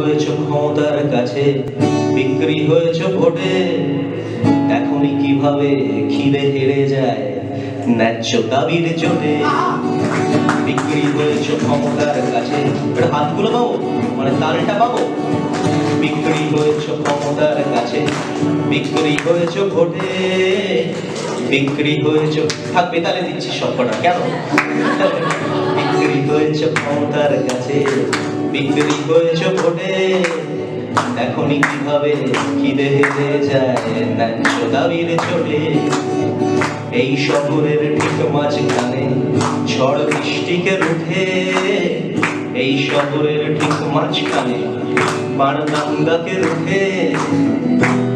হয়েছ ক্ষমতার কাছে, বিক্রি হয়েছ ভোটে। এখনই কিভাবে খিদে হেরে যায় ন্যায্য দাবির চোটে। বিক্রি হয়েছ ক্ষমতার কাছে, হাতগুলো পাবো মানে তালটা পাবো। বিক্রি হয়েছ ক্ষমতার কাছে, বিক্রি হয়েছ ভোটে। বিক্রি হয়েছ, থাকবে তালে দিচ্ছি সবকটা, কেন? বিক্রি হয়েছ ক্ষমতার কাছে, বিক্রি হয়েছ ভোটে। এখনই কিভাবে খিদে হেরে যায় ন্যায্য দাবির চোটে। এই শহরের ঠিক মাঝখানে ঝড় বৃষ্টিকে রুখে। এই শহরের ঠিক মাঝখানে বারদাঙ্গাকে রুখে।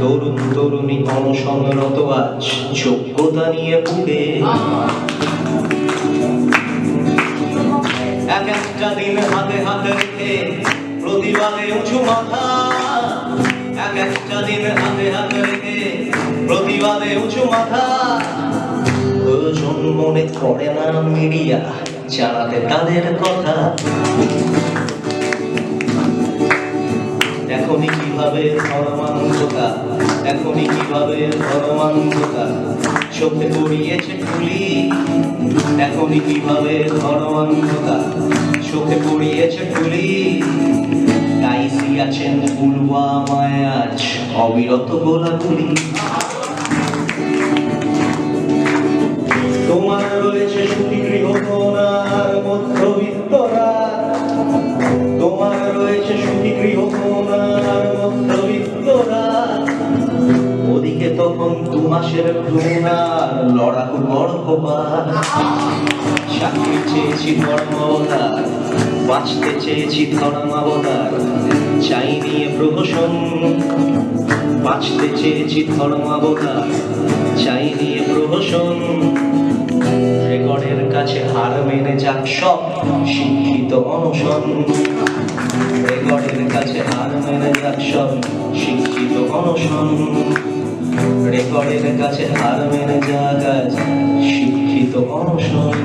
তরুণ তরুণী অনশনরত আজ যোগ্যতা নিয়ে পুড়ে। এক একটা দিন হাতে হাতে রেখে প্রতিবাদে উঁচু মাথা। এক একটা দিন হাতে হাতে রেখে প্রতিবাদে উঁচু মাথা। প্রয়োজন মনে করে না মিডিয়া জানাতে তাদের কথা। এখনই কিভাবে ধর্মান্ধতা, এখনই কিভাবে ধর্মান্ধতা চোখে পড়িয়েছে ঠুলি। এখনই কিভাবে ধর্মান্ধতা চোখে পড়িয়েছে ঠুলি। কাইসি আছেন পুলওয়ামায় আজ অবিরত গোলাগুলি। তোমার রয়েছে সুখী গৃহকোণার মধ্যবিত্তরা। তোমার রয়েছে সুখী গৃহকোণার মধ্যবিত্তরা। ওদিকে তখন 2 মাসের ভ্রূণার লড়াকু গর্ভপাত। চাকরি চেয়েছি ধর্মাবতার, বাঁচতে চেয়েছি ধর্মাবতার, চাইনি প্রহসন। বাঁচতে চেয়েছি ধর্মাবতার, চাইনি প্রহসন। রেকর্ডের কাছে হার মেনে যাক সব শিক্ষিত অনশন। রেকর্ডের কাছে হার মেনে যাক সব শিক্ষিত অনশন। রেকর্ডের কাছে হার মেনে যাক আজ শিক্ষিত অনশন।